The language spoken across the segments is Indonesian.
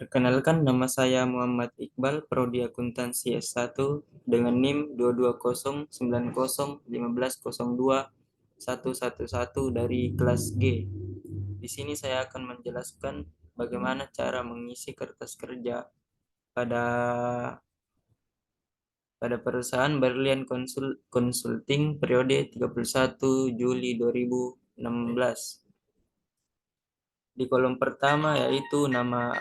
Perkenalkan, nama saya Muhammad Iqbal, Prodi Akuntansi S1 dengan NIM 2209015021111 dari kelas G. Di sini saya akan menjelaskan bagaimana cara mengisi kertas kerja pada pada perusahaan Berlian Consulting periode 31 Juli 2016. Di kolom pertama yaitu Nama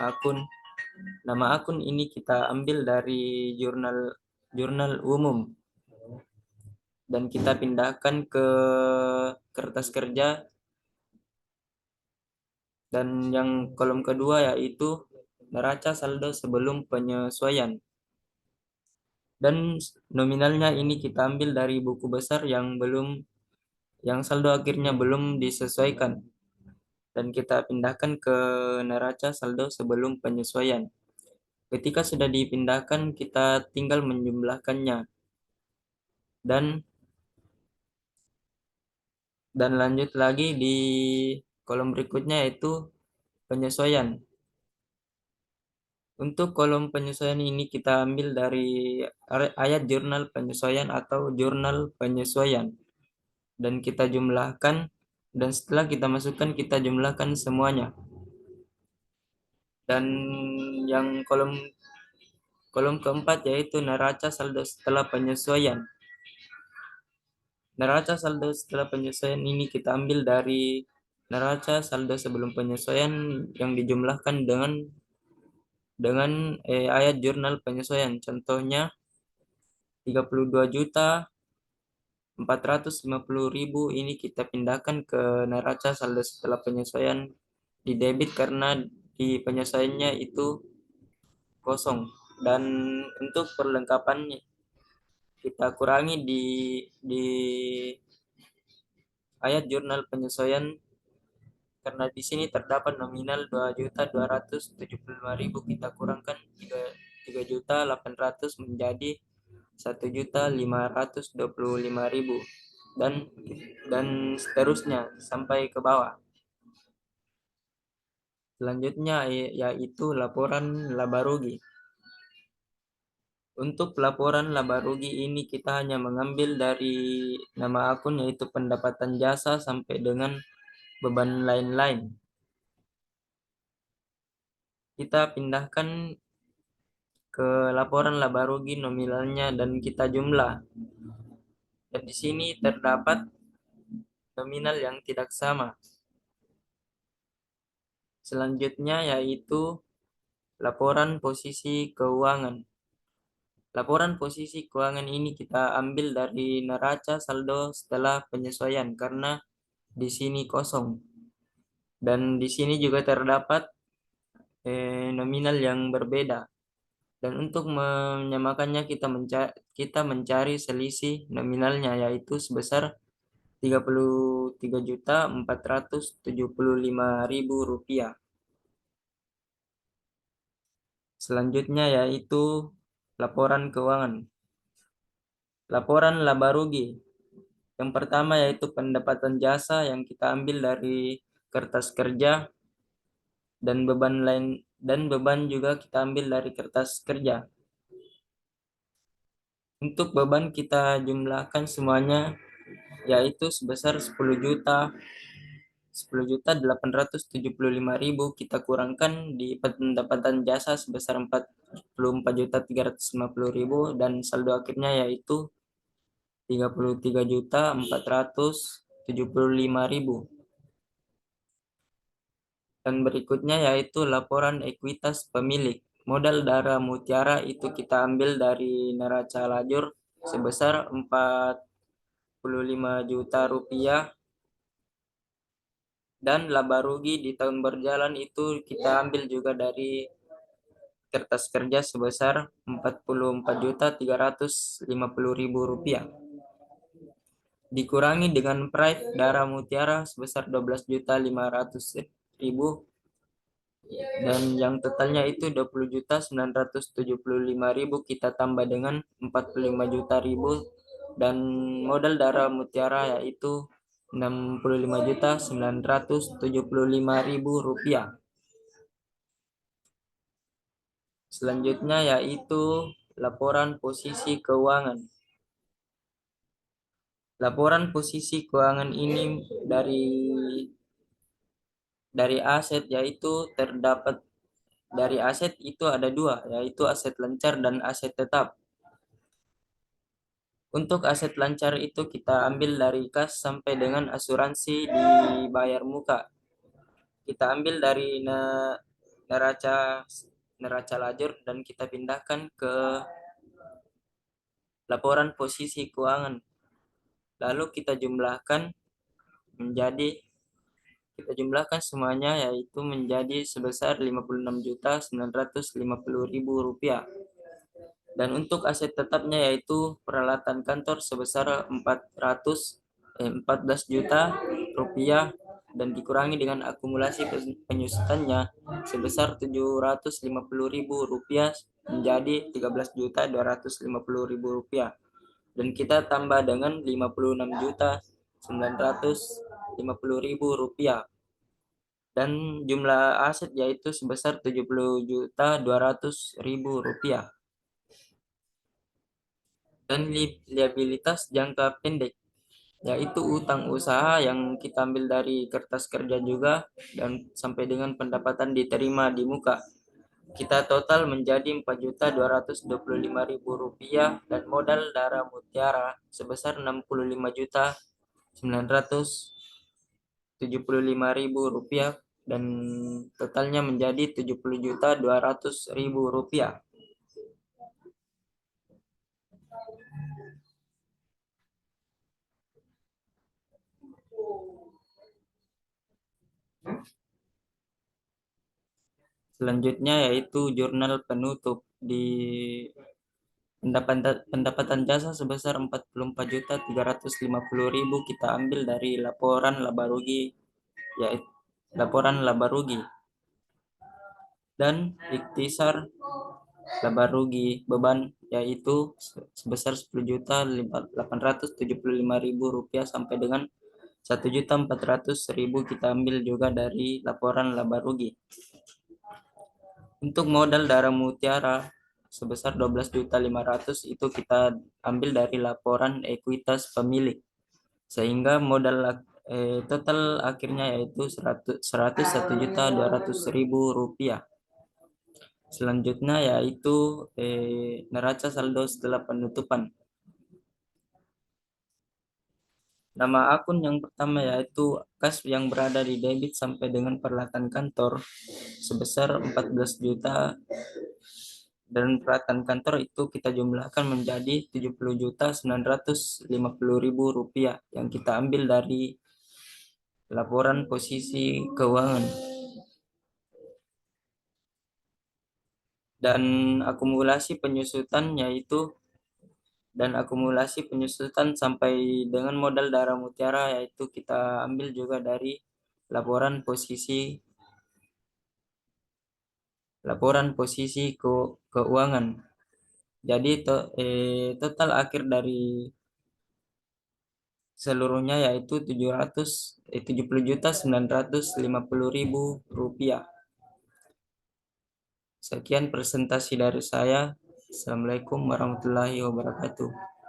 akun ini kita ambil dari jurnal jurnal umum dan kita pindahkan ke kertas kerja, dan yang kolom kedua yaitu neraca saldo sebelum penyesuaian, dan nominalnya ini kita ambil dari buku besar yang saldo akhirnya belum disesuaikan dan kita pindahkan ke neraca saldo sebelum penyesuaian. Ketika sudah dipindahkan, kita tinggal menjumlahkannya dan lanjut lagi di kolom berikutnya yaitu penyesuaian. Untuk kolom penyesuaian ini kita ambil dari ayat jurnal penyesuaian atau jurnal penyesuaian dan kita jumlahkan, dan setelah kita masukkan kita jumlahkan semuanya. Dan yang kolom keempat yaitu neraca saldo setelah penyesuaian. Neraca saldo setelah penyesuaian ini kita ambil dari neraca saldo sebelum penyesuaian yang dijumlahkan dengan ayat jurnal penyesuaian. Contohnya 32.450.000 ini kita pindahkan ke neraca saldo setelah penyesuaian di debit karena di penyesuaiannya itu kosong. Dan untuk perlengkapannya kita kurangi di ayat jurnal penyesuaian karena di sini terdapat nominal 2.275.000, kita kurangkan 3.800 menjadi 1.525.000 dan seterusnya sampai ke bawah. Selanjutnya yaitu laporan laba rugi. Untuk laporan laba rugi ini kita hanya mengambil dari nama akun yaitu pendapatan jasa sampai dengan beban lain-lain. Kita pindahkan ke laporan laba rugi nominalnya dan kita jumlah. Dan di sini terdapat nominal yang tidak sama. Selanjutnya yaitu laporan posisi keuangan. Laporan posisi keuangan ini kita ambil dari neraca saldo setelah penyesuaian karena di sini kosong. Dan di sini juga terdapat nominal yang berbeda. Dan untuk menyamakannya kita mencari selisih nominalnya yaitu sebesar 33.475.000 rupiah. Selanjutnya yaitu laporan keuangan. Laporan laba rugi. Yang pertama yaitu pendapatan jasa yang kita ambil dari kertas kerja dan beban juga kita ambil dari kertas kerja. Untuk beban kita jumlahkan semuanya yaitu sebesar 10.875.000, kita kurangkan di pendapatan jasa sebesar 44.350.000 dan saldo akhirnya yaitu 33.475.000. Dan berikutnya yaitu laporan ekuitas pemilik. Modal darah mutiara itu kita ambil dari neraca lajur sebesar 45 juta rupiah, dan laba rugi di tahun berjalan itu kita ambil juga dari kertas kerja sebesar 44.350.000 rupiah. Dikurangi dengan pride darah mutiara sebesar 12.500.000 dan yang totalnya itu 20.975.000, kita tambah dengan 45 juta dan modal darah mutiara yaitu 65.975.000 rupiah. Selanjutnya yaitu laporan posisi keuangan. Laporan posisi keuangan ini dari aset, yaitu terdapat dari aset itu ada dua, yaitu aset lancar dan aset tetap. Untuk aset lancar itu kita ambil dari kas sampai dengan asuransi dibayar muka. Kita ambil dari neraca neraca lajur dan kita pindahkan ke laporan posisi keuangan. Lalu menjadi kita jumlahkan semuanya, yaitu menjadi sebesar Rp56.950.000. Dan untuk aset tetapnya yaitu peralatan kantor sebesar 14 juta rupiah, dan dikurangi dengan akumulasi penyusutannya sebesar Rp750.000 menjadi Rp13.250.000, dan kita tambah dengan Rp56.950.000, dan jumlah aset yaitu sebesar Rp70.200.000. Dan liabilitas jangka pendek yaitu utang usaha yang kita ambil dari kertas kerja juga dan sampai dengan pendapatan diterima di muka. Kita total menjadi Rp4.225.000, dan modal darah mutiara sebesar Rp60.975.000, dan totalnya menjadi Rp70.200.000. Selanjutnya yaitu jurnal penutup. Di pendapatan jasa sebesar Rp44.350.000 kita ambil dari laporan laba rugi, yaitu laporan laba rugi dan ikhtisar laba rugi beban, yaitu sebesar Rp10.875.000 sampai dengan Rp1.400.000 kita ambil juga dari laporan laba rugi. Untuk modal darah mutiara sebesar 12.500.000 itu kita ambil dari laporan ekuitas pemilik, sehingga modal total akhirnya yaitu Rp101.200.000. Selanjutnya yaitu neraca saldo setelah penutupan. Nama akun yang pertama yaitu kas yang berada di debit sampai dengan peralatan kantor sebesar 14 juta, dan peralatan kantor itu kita jumlahkan menjadi Rp70.950.000 yang kita ambil dari laporan posisi keuangan. Dan akumulasi penyusutan sampai dengan modal darah mutiara yaitu kita ambil juga dari laporan posisi keuangan. Jadi total akhir dari seluruhnya yaitu Rp70.950.000. Sekian presentasi dari saya. Assalamualaikum warahmatullahi wabarakatuh.